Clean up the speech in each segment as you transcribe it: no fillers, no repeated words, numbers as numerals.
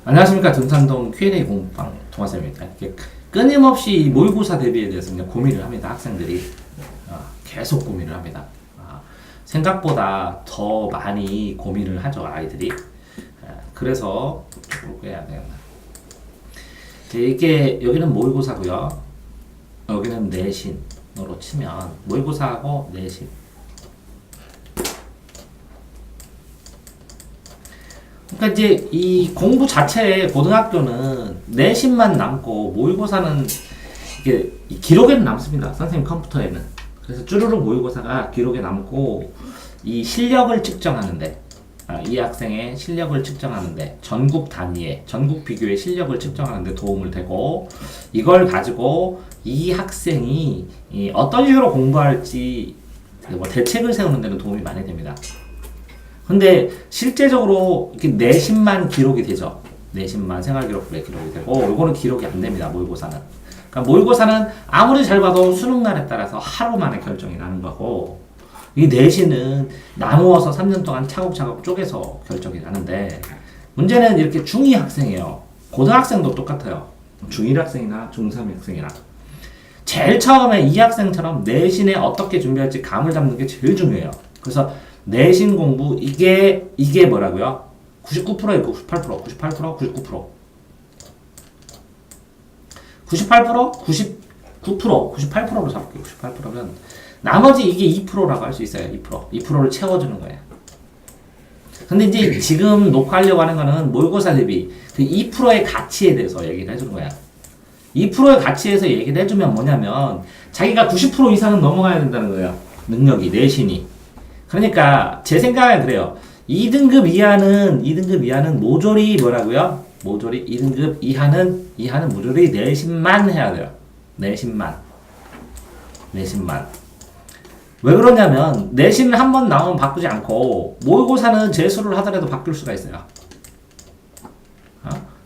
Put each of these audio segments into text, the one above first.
안녕하십니까. 등산동 Q&A 공부방 동아쌤입니다. 이렇게 끊임없이 모의고사 대비에 대해서 그냥 고민을 합니다. 학생들이 계속 고민을 합니다. 생각보다 더 많이 고민을 하죠, 아이들이. 그래서 뭘 해야 되나. 이게 여기는 모의고사고요. 여기는 내신으로 치면 모의고사하고 내신. 그러니까 이제 이 공부 자체에 고등학교는 내신만 남고 모의고사는 이게 기록에는 남습니다. 선생님 컴퓨터에는. 그래서 쭈루룩 모의고사가 기록에 남고 이 실력을 측정하는데 이 학생의 실력을 측정하는데 전국 단위의 전국 비교의 실력을 측정하는데 도움을 되고 이걸 가지고 이 학생이 어떤 식으로 공부할지 뭐 대책을 세우는 데는 도움이 많이 됩니다. 근데 실제적으로 이렇게 내신만 기록이 되죠. 내신만 생활기록부에 기록이 되고 요거는 기록이 안 됩니다. 모의고사는. 그러니까 모의고사는 아무리 잘 봐도 수능날에 따라서 하루 만에 결정이 나는 거고 이 내신은 나누어서 3년 동안 차곡차곡 쪼개서 결정이 나는데 문제는 이렇게 중2 학생이에요. 고등학생도 똑같아요. 중1 학생이나 중3 학생이나 제일 처음에 이 학생처럼 내신에 어떻게 준비할지 감을 잡는 게 제일 중요해요. 그래서 내신 공부 이게 뭐라고요? 99%예요. 98%, 98%, 99%. 98%, 99%, 98%로 잡을게요. 98%면 나머지 이게 2%라고 할 수 있어요. 2%. 2%를 채워주는 거예요. 근데 이제 지금 녹화하려고 하는 거는 모의고사 대비 그 2%의 가치에 대해서 얘기를 해주는 거야. 2%의 가치에서 얘기를 해주면 뭐냐면 자기가 90% 이상은 넘어가야 된다는 거예요. 능력이, 내신이. 그러니까 제 생각은 그래요. 2등급 이하는 모조리 뭐라고요? 모조리 2등급 이하는 모조리 내신만 해야 돼요. 내신만. 왜 그러냐면 내신을 한 번 나오면 바꾸지 않고 모의고사는 재수를 하더라도 바뀔 수가 있어요.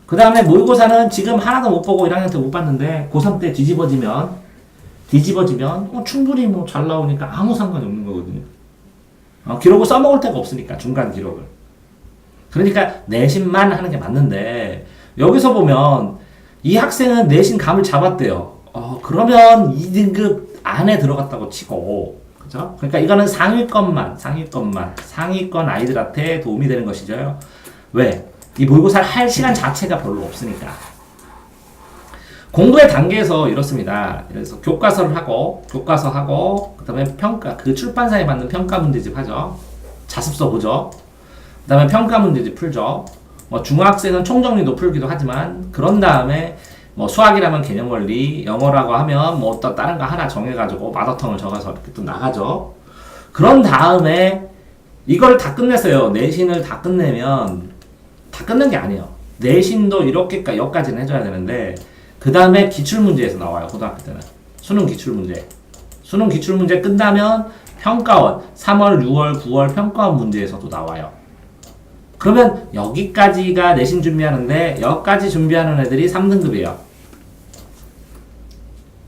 그 다음에 모의고사는 지금 하나도 못 보고 1학년 때 못 봤는데 고3 때 뒤집어지면 충분히 뭐 잘 나오니까 아무 상관이 없는 거거든요. 기록을 써먹을 데가 없으니까 중간 기록을. 그러니까 내신만 하는 게 맞는데 여기서 보면 이 학생은 내신 감을 잡았대요. 그러면 2등급 안에 들어갔다고 치고 그죠? 그러니까 이거는 상위권 아이들한테 도움이 되는 것이죠. 왜? 이 모의고사를 할 시간 자체가 별로 없으니까. 공부의 단계에서 이렇습니다. 그래서 교과서하고 그 다음에 평가, 그 출판사에 받는 평가 문제집 하죠. 자습서 보죠. 그 다음에 평가 문제집 풀죠. 뭐 중학생은 총정리도 풀기도 하지만 그런 다음에 뭐 수학이라면 개념 원리, 영어라고 하면 뭐 또 다른 거 하나 정해가지고 마더텅을 적어서 이렇게 또 나가죠. 그런 다음에 이걸 다 끝냈어요. 내신을 다 끝내면 다 끝낸 게 아니에요. 내신도 이렇게까지 여기까지는 해줘야 되는데 그 다음에 기출문제에서 나와요. 고등학교 때는 수능 기출문제 끝나면 평가원 3월, 6월, 9월 평가원 문제에서도 나와요. 그러면 여기까지가 내신 준비하는데 여기까지 준비하는 애들이 3등급이에요.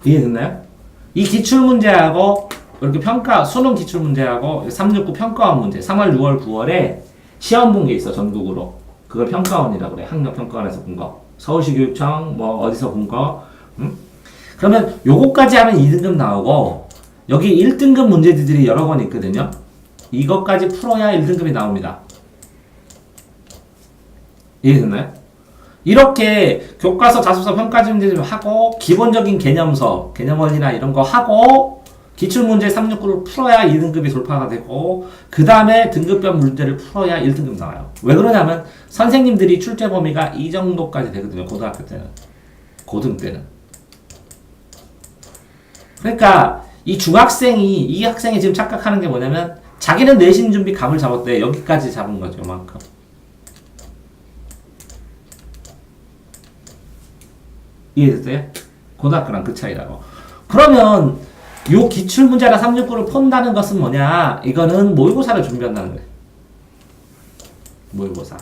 이해됐나요? 이 기출문제하고 이렇게 수능 기출문제하고 369 평가원 문제 3월, 6월, 9월에 시험 본 게 있어. 전국으로. 그걸 평가원이라고 그래. 학력평가원에서 본 거. 서울시 교육청 뭐 어디서 본 거. 그러면 요거까지 하면 2등급 나오고 여기 1등급 문제들이 여러 번 있거든요. 이것까지 풀어야 1등급이 나옵니다. 이해됐나요? 이렇게 교과서, 자습서, 평가지 문제 좀 하고 기본적인 개념서, 개념원이나 이런 거 하고 기출문제 369를 풀어야 2등급이 돌파가 되고 그 다음에 등급별 문제를 풀어야 1등급 나와요. 왜 그러냐면 선생님들이 출제 범위가 이 정도까지 되거든요. 고등학교 때는. 고등 때는. 그러니까 이 학생이 지금 착각하는 게 뭐냐면 자기는 내신 준비 감을 잡았대. 여기까지 잡은 거죠. 요만큼. 이해됐어요? 고등학교랑 그 차이라고. 그러면 요 기출문제나 369를 푼다는 것은 뭐냐? 이거는 모의고사를 준비한다는 거예요. 모의고사.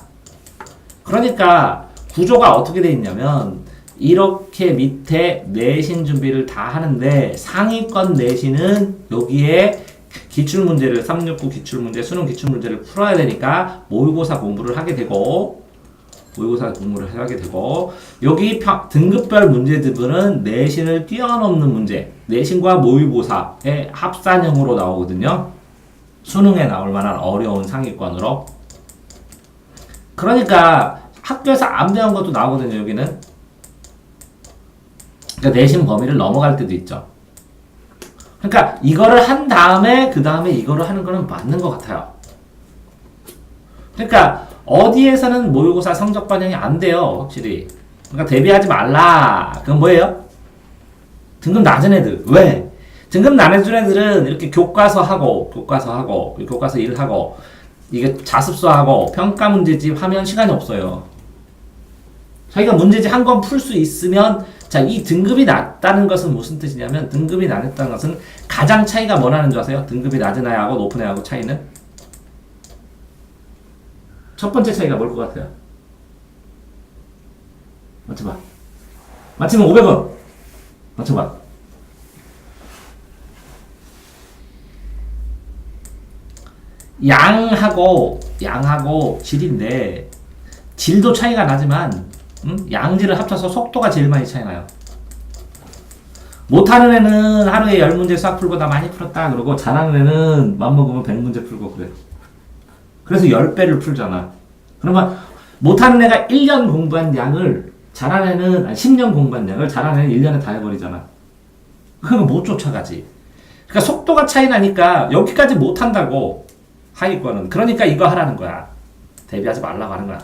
그러니까 구조가 어떻게 돼 있냐면 이렇게 밑에 내신 준비를 다 하는데 상위권 내신은 여기에 기출문제를 369 기출문제, 수능 기출문제를 풀어야 되니까 모의고사 공부를 하게 되고 모의고사 공부를 하게 되고, 여기 등급별 문제들은 내신을 뛰어넘는 문제, 내신과 모의고사의 합산형으로 나오거든요. 수능에 나올 만한 어려운 상위권으로. 그러니까 학교에서 안 배운 것도 나오거든요, 여기는. 그러니까 내신 범위를 넘어갈 때도 있죠. 그러니까 이거를 한 다음에 그 다음에 이거를 하는 거는 맞는 것 같아요. 그러니까 어디에서는 모의고사 성적 반영이 안 돼요, 확실히. 그러니까 대비하지 말라. 그건 뭐예요? 등급 낮은 애들. 왜? 등급 낮은 애들은 이렇게 교과서 일하고, 이게 자습서하고 평가 문제집 하면 시간이 없어요. 자기가 문제집 한 권 풀 수 있으면, 자, 이 등급이 낮다는 것은 무슨 뜻이냐면, 등급이 낮다는 것은 가장 차이가 뭐라는 줄 아세요? 등급이 낮은 애하고 높은 애하고 차이는? 첫 번째 차이가 뭘 것 같아요? 맞춰봐. 맞히면 500원. 맞춰봐. 양하고 질인데, 질도 차이가 나지만, 양질을 합쳐서 속도가 제일 많이 차이 나요. 못하는 애는 하루에 10문제 수학 풀고 나 많이 풀었다 그러고, 잘하는 애는 맘먹으면 100문제 풀고 그래요. 그래서 10배를 풀잖아. 그러면 못하는 애가 1년 공부한 양을 잘하는 애는 10년 공부한 양을 잘하는 애는 1년에 다 해버리잖아. 그러면 못 쫓아가지. 그러니까 속도가 차이 나니까 여기까지 못한다고, 하위권은. 그러니까 이거 하라는 거야. 대비하지 말라고 하는 거야.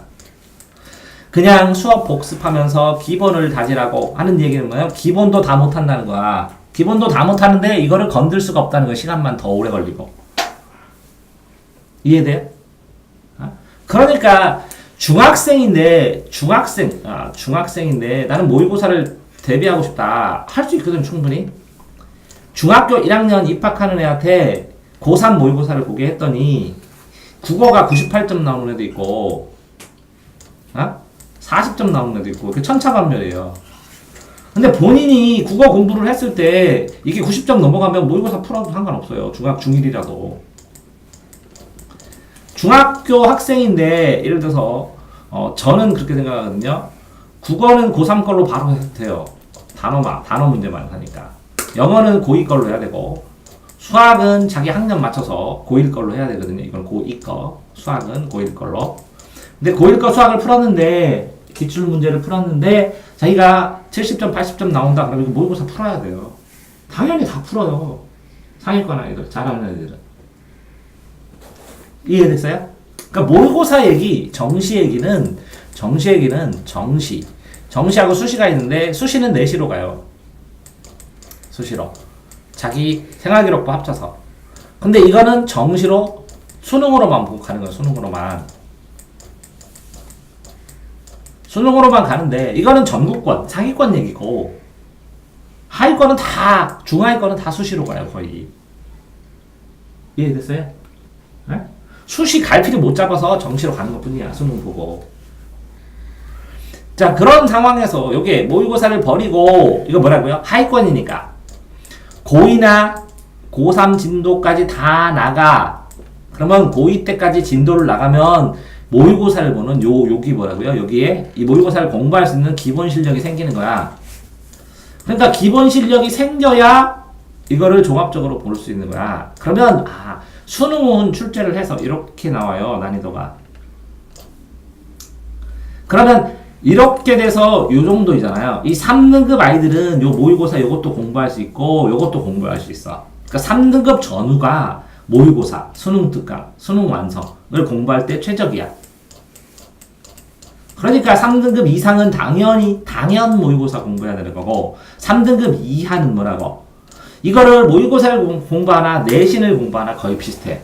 그냥 수업 복습하면서 기본을 다지라고 하는 얘기는 뭐예요? 기본도 다 못한다는 거야. 기본도 다 못하는데 이거를 건들 수가 없다는 거야. 시간만 더 오래 걸리고. 이해돼요? 그러니까 중학생인데 나는 모의고사를 대비하고 싶다. 할 수 있거든, 충분히. 중학교 1학년 입학하는 애한테 고3 모의고사를 보게 했더니 국어가 98점 나오는 애도 있고 40점 나오는 애도 있고, 그게 천차만별이에요. 근데 본인이 국어 공부를 했을 때 이게 90점 넘어가면 모의고사 풀어도 상관없어요. 중1이라도. 중학교 학생인데, 예를 들어서 저는 그렇게 생각하거든요. 국어는 고3 걸로 바로 해도 돼요. 단어 문제만 하니까. 영어는 고2 걸로 해야 되고, 수학은 자기 학년 맞춰서 고1 걸로 해야 되거든요. 이건 고2 거, 수학은 고1 걸로. 근데 고1 거 수학을 풀었는데, 기출 문제를 풀었는데 자기가 70점, 80점 나온다 그러면 이거 모의고사 풀어야 돼요. 당연히 다 풀어요. 상위권 아이들, 잘하는 애들은. 이해됐어요? 그러니까 모의고사 얘기, 정시하고 수시가 있는데, 수시는 내시로 가요. 수시로. 자기 생활기록부 합쳐서. 근데 이거는 정시로, 수능으로만 보고 가는 거예요. 수능으로만 가는데, 이거는 전국권, 상위권 얘기고, 하위권은 다, 중하위권은 다 수시로 가요, 거의. 이해됐어요? 네? 수시 갈피를 못 잡아서 정시로 가는 것 뿐이야, 수능 보고. 자, 그런 상황에서, 요게 모의고사를 버리고, 이거 뭐라고요? 하위권이니까. 고2나 고3 진도까지 다 나가. 그러면 고2 때까지 진도를 나가면, 모의고사를 보는 여기 뭐라고요? 여기에 이 모의고사를 공부할 수 있는 기본 실력이 생기는 거야. 그러니까 기본 실력이 생겨야 이거를 종합적으로 볼 수 있는 거야. 그러면 수능은 출제를 해서 이렇게 나와요, 난이도가. 그러면 이렇게 돼서 요 정도이잖아요. 이 3등급 아이들은 요 모의고사 요것도 공부할 수 있고 요것도 공부할 수 있어. 그러니까 3등급 전후가 모의고사, 수능 특강, 수능 완성을 공부할 때 최적이야. 그러니까 3등급 이상은 당연 모의고사 공부해야 되는 거고, 3등급 이하는 뭐라고? 이거를 모의고사를 공부하나 내신을 공부하나 거의 비슷해.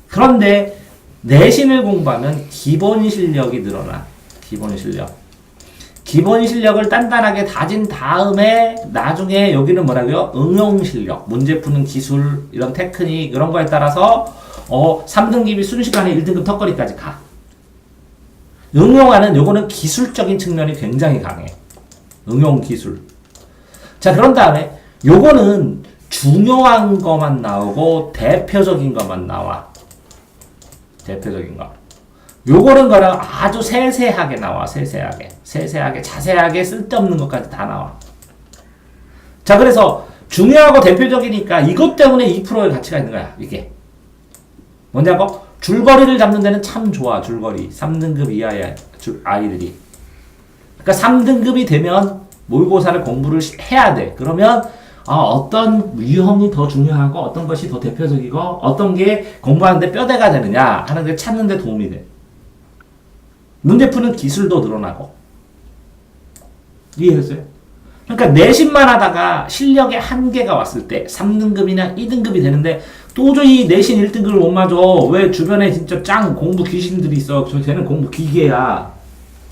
그런데 내신을 공부하면 기본 실력이 늘어나. 기본 실력을 단단하게 다진 다음에 나중에 여기는 뭐라고요? 응용 실력, 문제 푸는 기술, 이런 테크닉, 이런 거에 따라서 3등급이 순식간에 1등급 턱걸이까지 가. 응용하는 요거는 기술적인 측면이 굉장히 강해. 응용 기술. 자, 그런 다음에 요거는 중요한 것만 나오고 대표적인 것만 나와. 대표적인 거. 요거는 거랑 아주 세세하게 나와. 세세하게 자세하게 쓸데없는 것까지 다 나와. 자, 그래서 중요하고 대표적이니까 이것 때문에 2%의 가치가 있는 거야. 이게 뭐냐고? 줄거리를 잡는 데는 참 좋아. 줄거리 3등급 이하의 아이들이. 그러니까 3등급이 되면 모의고사를 공부를 해야 돼. 그러면 어떤 유형이 더 중요하고 어떤 것이 더 대표적이고 어떤 게 공부하는데 뼈대가 되느냐 하는 걸 찾는 데 도움이 돼. 문제 푸는 기술도 늘어나고. 이해했어요? 그러니까 내신만 하다가 실력에 한계가 왔을 때 3등급이나 2등급이 되는데 도저히 내신 1등급을 못 맞아. 왜 주변에 진짜 짱 공부 귀신들이 있어. 쟤는 공부 기계야.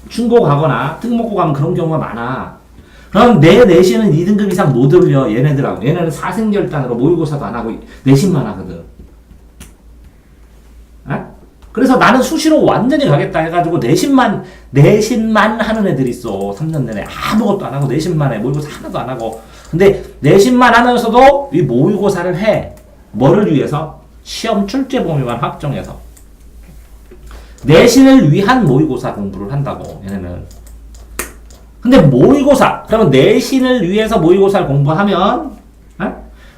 충고 가거나 특목고 가면 그런 경우가 많아. 그럼 내 내신은 2등급 이상 못 올려. 얘네들하고. 얘네는 사생결단으로 모의고사도 안 하고 내신만 하거든. 그래서 나는 수시로 완전히 가겠다 해가지고 내신만 하는 애들이 있어. 3년 내내 아무것도 안 하고 내신만 해. 모의고사 하나도 안 하고. 근데 내신만 하면서도 이 모의고사를 해. 뭐를 위해서? 시험 출제 범위만 확정해서. 내신을 위한 모의고사 공부를 한다고, 얘네는. 근데 모의고사, 그러면 내신을 위해서 모의고사를 공부하면,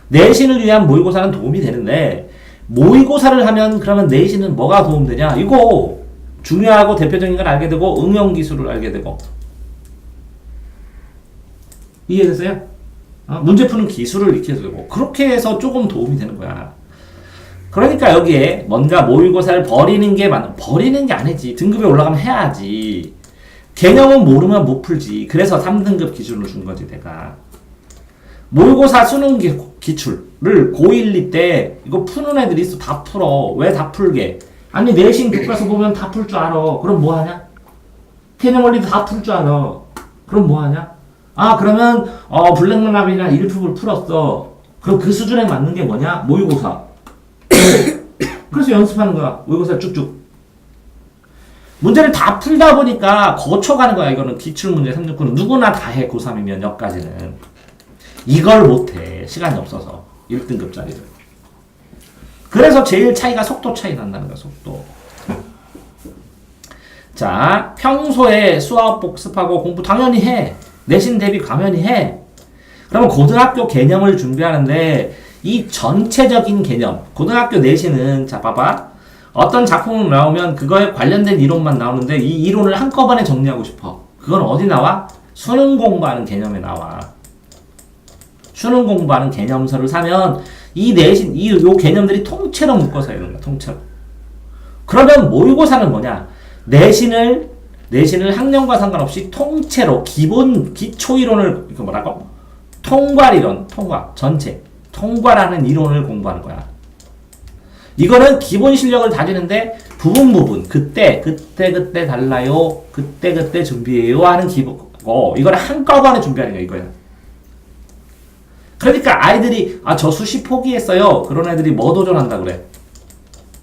내신을 위한 모의고사는 도움이 되는데, 모의고사를 하면 그러면 내신은 뭐가 도움되냐? 이거 중요하고 대표적인 걸 알게 되고 응용 기술을 알게 되고. 이해됐어요? 문제 푸는 기술을 익혀서 되고 그렇게 해서 조금 도움이 되는 거야. 그러니까 여기에 뭔가 모의고사를 버리는 게 아니지. 등급에 올라가면 해야지. 개념은 모르면 못 풀지. 그래서 3등급 기준을 준 거지 내가. 모의고사 수능 기출을 고1, 2 때 이거 푸는 애들이 있어. 다 풀어. 왜 다 풀게? 아니 내신 교과서 보면 다 풀 줄 알아. 그럼 뭐 하냐? 개념 원리도 다 풀 줄 알아. 그럼 뭐 하냐? 그러면 블랙라벨이나 일품을 풀었어. 그럼 그 수준에 맞는 게 뭐냐? 모의고사. 그래서 연습하는 거야. 모의고사 쭉쭉. 문제를 다 풀다 보니까 거쳐가는 거야. 이거는 기출문제 369는 누구나 다 해. 고3이면 여기까지는. 이걸 못해. 시간이 없어서. 1등급짜리를. 그래서 제일 차이가 속도 차이 난다는 거야. 속도. 자, 평소에 수학 복습하고 공부 당연히 해. 내신 대비 당연히 해. 그러면 고등학교 개념을 준비하는데 이 전체적인 개념, 고등학교 내신은 자 봐봐. 어떤 작품을 나오면 그거에 관련된 이론만 나오는데 이 이론을 한꺼번에 정리하고 싶어. 그건 어디 나와? 수능 공부하는 개념에 나와. 수능 공부하는 개념서를 사면 이 내신, 요 개념들이 통째로 묶어서 이런 거야. 통째로. 그러면 모의고사는 뭐냐? 내신을 학년과 상관없이 통째로 기본 기초 이론을 이거 뭐라고? 통괄이론, 전체 통괄하는 이론을 공부하는 거야. 이거는 기본 실력을 다지는데 부분 그때 달라요. 그때 준비해요 하는 기본고 이거는 한꺼번에 준비하는 거야. 이거야. 그러니까 아이들이 저 수시 포기했어요. 그런 애들이 뭐 도전한다 그래?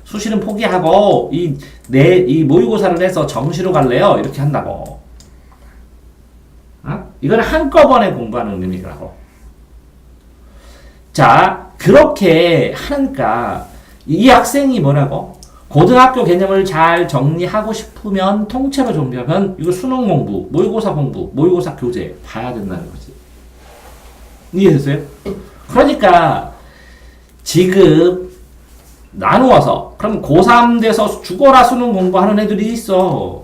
수시는 포기하고 이 모의고사를 해서 정시로 갈래요. 이렇게 한다고. 이거는 한꺼번에 공부하는 의미라고. 자, 그렇게 하니까 이 학생이 뭐라고? 고등학교 개념을 잘 정리하고 싶으면 통째로 준비하면 이거 수능 공부, 모의고사 공부, 모의고사 교재 봐야 된다는 거지. 이해됐어요? 그러니까 지금 나누어서 그럼 고3 돼서 죽어라 수능 공부하는 애들이 있어.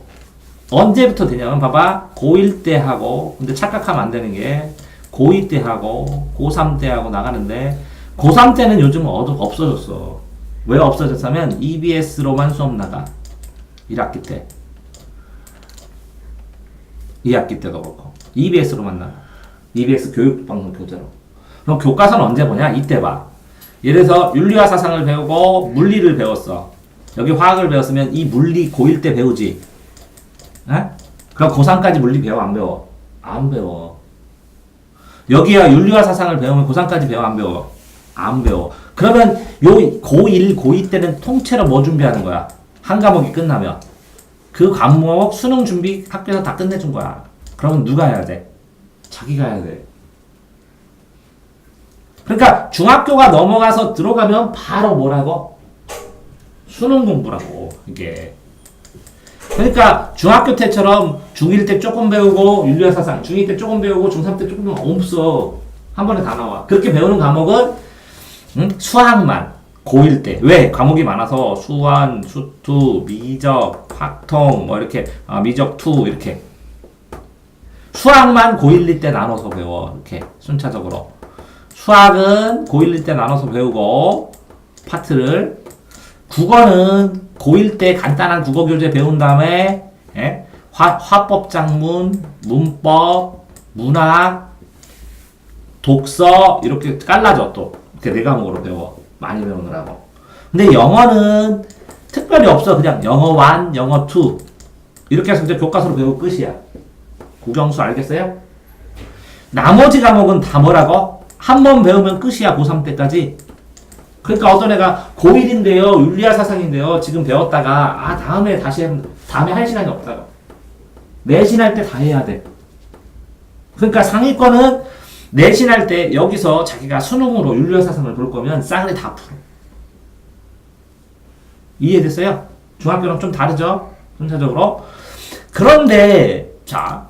언제부터 되냐면 봐봐. 고1 때 하고 근데 착각하면 안 되는 게 고2 때 하고 고3 때 하고 나가는데 고3 때는 요즘 없어졌어. 왜 없어졌냐면 EBS로만 수업 나가. 1학기 때 2학기 때도 그렇고 EBS로만 나가. EBS 교육방송 교재로. 그럼 교과서는 언제 보냐? 이때 봐. 예를 들어서 윤리와 사상을 배우고 물리를 배웠어. 여기 화학을 배웠으면 이 물리 고1 때 배우지. 에? 그럼 고3까지 물리 배워? 안 배워? 안 배워. 여기야 윤리와 사상을 배우면 고3까지 배워? 안 배워? 안 배워. 그러면 요 고1, 고2 때는 통째로 뭐 준비하는 거야? 한 과목이 끝나면. 그 과목 수능 준비 학교에서 다 끝내준 거야. 그러면 누가 해야 돼? 자기가 해야 돼. 그러니까 중학교가 넘어가서 들어가면 바로 뭐라고? 수능 공부라고. 이게. 그러니까 중학교 때처럼 중1 때 조금 배우고 윤리와 사상, 중2 때 조금 배우고 중3 때 조금 배우면 없어. 한 번에 다 나와. 그렇게 배우는 과목은 수학만 고1 때. 왜? 과목이 많아서 수완, 수투, 미적, 확통 뭐 이렇게 미적 투 이렇게 수학만 고1, 2 때 나눠서 배워. 이렇게 순차적으로. 수학은 고1, 2 때 나눠서 배우고 파트를 국어는 고1 때 간단한 국어 교재 배운 다음에 화법 작문, 문법, 문학, 독서 이렇게 깔라져 또 이렇게 네 과목으로 배워. 많이 배우느라고. 근데 영어는 특별히 없어. 그냥 영어 1, 영어 2 이렇게 해서 이제 교과서로 배우고 끝이야. 국영수 알겠어요? 나머지 과목은 다 뭐라고? 한 번 배우면 끝이야. 고3 때까지. 그러니까 어떤 애가 고1인데요. 윤리와 사상인데요. 지금 배웠다가 다음에 다음에 할 시간이 없다고. 내신할 때 다 해야 돼. 그러니까 상위권은 내신할 때 여기서 자기가 수능으로 윤리와 사상을 볼 거면 싸그리 다 풀어. 이해됐어요? 중학교랑 좀 다르죠? 전체적으로. 그런데 자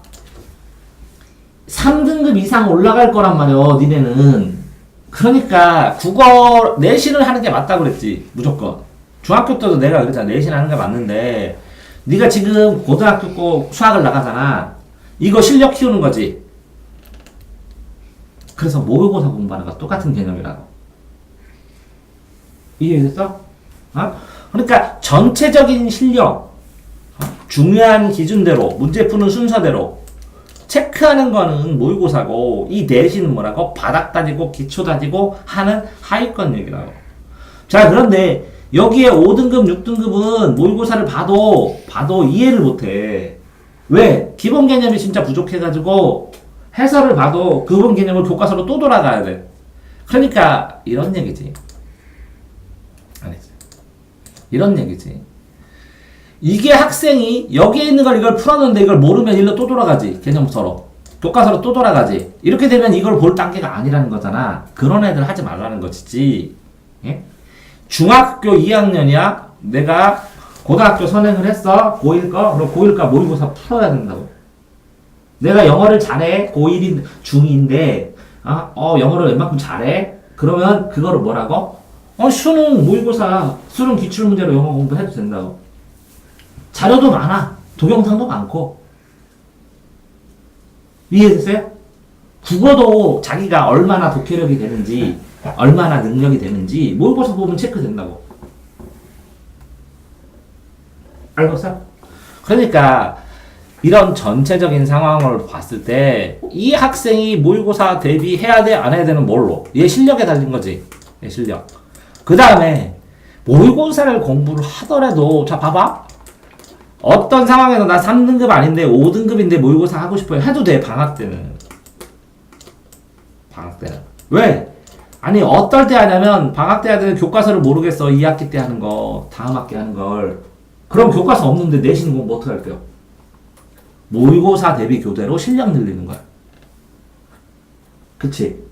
3등급 이상 올라갈 거란 말이야. 니네는. 그러니까 국어 내신을 하는 게 맞다고 그랬지. 무조건. 중학교 때도 내가 그랬잖아. 내신 하는 게 맞는데 네가 지금 고등학교 거 수학을 나가잖아. 이거 실력 키우는 거지. 그래서 모의고사 공부하는 거 똑같은 개념이라고. 이해됐어? 그러니까 전체적인 실력, 중요한 기준대로 문제 푸는 순서대로 체크하는 거는 모의고사고 이 내신은 뭐라고? 바닥 따지고 기초 따지고 하는 하위권 얘기라고. 자, 그런데 여기에 5등급, 6등급은 모의고사를 봐도 이해를 못해. 왜? 기본 개념이 진짜 부족해가지고 해설을 봐도 기본 개념을 교과서로 또 돌아가야 돼. 그러니까 이런 얘기지. 알겠어요? 이런 얘기지. 이게 학생이 여기에 있는 걸 이걸 풀었는데 이걸 모르면 일로 또 돌아가지. 개념서로. 교과서로 또 돌아가지. 이렇게 되면 이걸 볼 단계가 아니라는 거잖아. 그런 애들 하지 말라는 것이지. 예? 중학교 2학년이야. 내가 고등학교 선행을 했어. 고1 거. 그럼 고1 거 모의고사 풀어야 된다고. 내가 영어를 잘해. 고1인 중2인데 영어를 웬만큼 잘해. 그러면 그거를 뭐라고? 수능 모의고사 수능 기출문제로 영어 공부해도 된다고. 자료도 많아. 동영상도 많고. 이해됐어요? 국어도 자기가 얼마나 독해력이 되는지 얼마나 능력이 되는지 모의고사 보면 체크된다고. 알겠어? 그러니까 이런 전체적인 상황을 봤을 때 이 학생이 모의고사 대비해야 돼? 안 해야 되는 뭘로? 얘 실력에 달린 거지. 얘 실력. 그 다음에 모의고사를 공부를 하더라도 자 봐봐. 어떤 상황에서 나 3등급 아닌데 5등급인데 모의고사 하고 싶어요. 해도 돼. 방학 때는. 방학 때는. 왜? 아니 어떨 때 하냐면 방학 때 하는 교과서를 모르겠어. 2학기 때 하는 거. 다음 학기 하는 걸. 그럼 교과서 없는데 내신 공부 어떻게 할게요? 모의고사 대비 교대로 실력 늘리는 거야. 그치?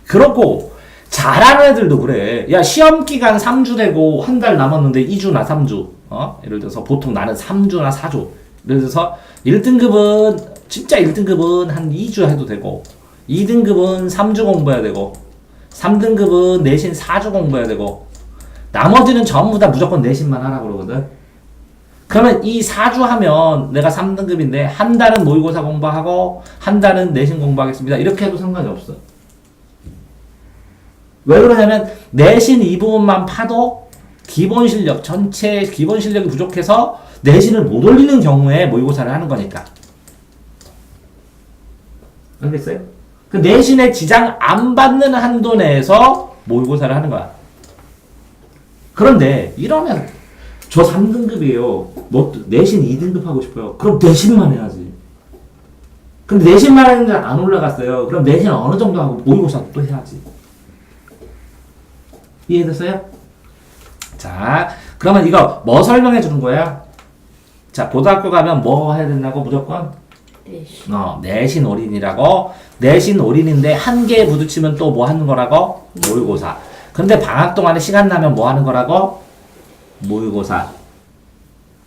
그렇고 잘하는 애들도 그래. 야 시험 기간 3주 되고 한 달 남았는데 2주나 3주. 예를 들어서 보통 나는 3주나 4주. 예를 들어서 1등급은 진짜 1등급은 한 2주 해도 되고 2등급은 3주 공부해야 되고 3등급은 내신 4주 공부해야 되고 나머지는 전부 다 무조건 내신만 하라고 그러거든. 그러면 이 4주 하면 내가 3등급인데 한 달은 모의고사 공부하고 한 달은 내신 공부하겠습니다. 이렇게 해도 상관이 없어. 왜 그러냐면 내신 이 부분만 파도 기본 실력, 전체 기본 실력이 부족해서 내신을 못 올리는 경우에 모의고사를 하는 거니까. 알겠어요? 그 내신에 지장 안 받는 한도 내에서 모의고사를 하는 거야. 그런데 이러면 저 3등급이에요. 뭐 내신 2등급 하고 싶어요. 그럼 내신만 해야지. 근데 내신만 하는데 안 올라갔어요. 그럼 내신 어느 정도 하고 모의고사 또 해야지. 이해됐어요? 자, 그러면 이거 뭐 설명해 주는 거야? 자, 고등학교 가면 뭐 해야 된다고 무조건? 내신. 내신 올인이라고. 내신 올인인데 한계에 부딪히면 또 뭐 하는 거라고? 모의고사. 근데 방학 동안에 시간 나면 뭐 하는 거라고? 모의고사.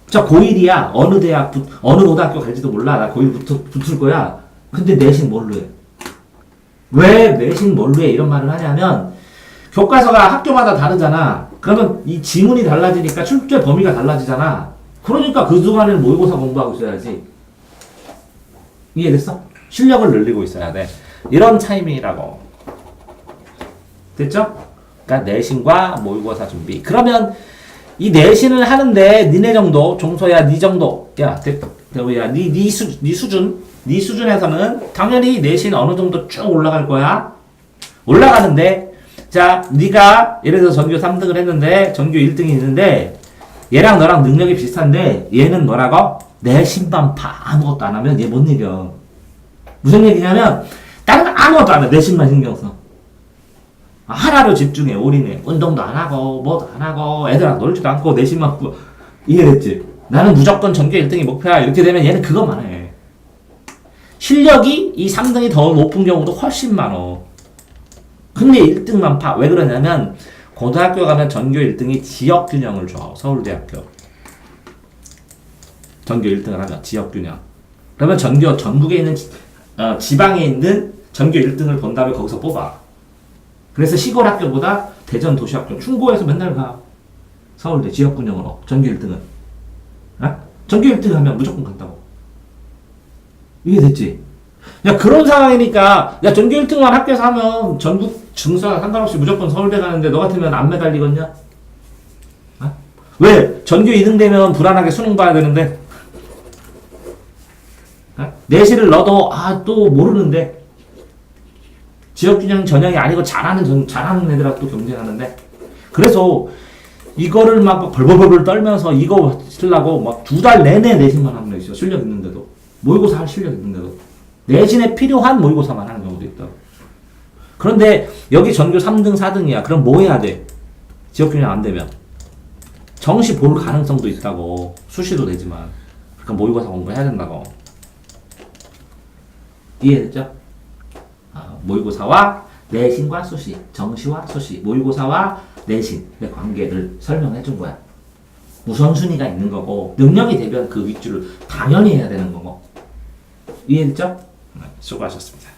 자, 고1이야. 어느 고등학교 갈지도 몰라. 나 고1 붙을 거야. 근데 내신 뭘로 해? 왜 내신 뭘로 해? 이런 말을 하냐면, 교과서가 학교마다 다르잖아. 그러면 이 지문이 달라지니까 출제 범위가 달라지잖아. 그러니까 그 동안에는 모의고사 공부하고 있어야지. 이해됐어? 실력을 늘리고 있어야 돼. 이런 차이라고. 됐죠? 그러니까 내신과 모의고사 준비. 그러면 이 내신을 하는데 니네 정도, 종소야, 니 정도, 야, 대우야, 니 수준에서는 당연히 내신 어느 정도 쭉 올라갈 거야. 올라가는데, 자, 니가 예를 들어서 전교 3등을 했는데 전교 1등이 있는데 얘랑 너랑 능력이 비슷한데 얘는 뭐라고? 내신만 아무것도 안 하면 얘 못 이겨. 무슨 얘기냐면 다른 거 아무것도 안 해. 내신만 신경 써. 하나로 집중해. 올인해. 운동도 안 하고 뭐도 안 하고 애들하고 놀지도 않고 내신만 이해됐지? 나는 무조건 전교 1등이 목표야. 이렇게 되면 얘는 그것만 해. 실력이 이 3등이 더 높은 경우도 훨씬 많어. 근데 1등만 파. 왜 그러냐면 고등학교 가면 전교 1등이 지역균형을 줘. 서울대학교. 전교 1등을 하면 지역균형. 그러면 전국에 있는 지방에 있는 전교 1등을 본 다음에 거기서 뽑아. 그래서 시골 학교보다 대전 도시학교 충고에서 맨날 가. 서울대 지역균형으로 전교 1등은. 전교 1등 하면 무조건 간다고. 이해됐지? 야, 그런 상황이니까, 야, 전교 1등만 학교에서 하면 전국 증사 상관없이 무조건 서울대 가는데 너 같으면 안 매달리겠냐? 왜? 전교 2등 되면 불안하게 수능 봐야 되는데? 내신을 넣어도, 또 모르는데? 지역균형 전형이 아니고 잘하는 애들하고 또 경쟁하는데? 그래서 이거를 막 벌벌벌 떨면서 이거 쓰려고 막 2달 내내 내신만 하는 애 있어. 실력 있는데도. 모의고사 할 실력 있는데도. 내신에 필요한 모의고사만 하는 경우도 있다. 그런데 여기 전교 3등, 4등이야. 그럼 뭐 해야 돼? 지역균형 안 되면. 정시 볼 가능성도 있다고. 수시도 되지만. 그러니까 모의고사 공부해야 된다고. 이해됐죠? 모의고사와 내신과 수시, 정시와 수시, 모의고사와 내신의 관계를 설명해 준 거야. 우선순위가 있는 거고, 능력이 되면 그 윗줄을 당연히 해야 되는 거고. 이해됐죠? 수고하셨습니다.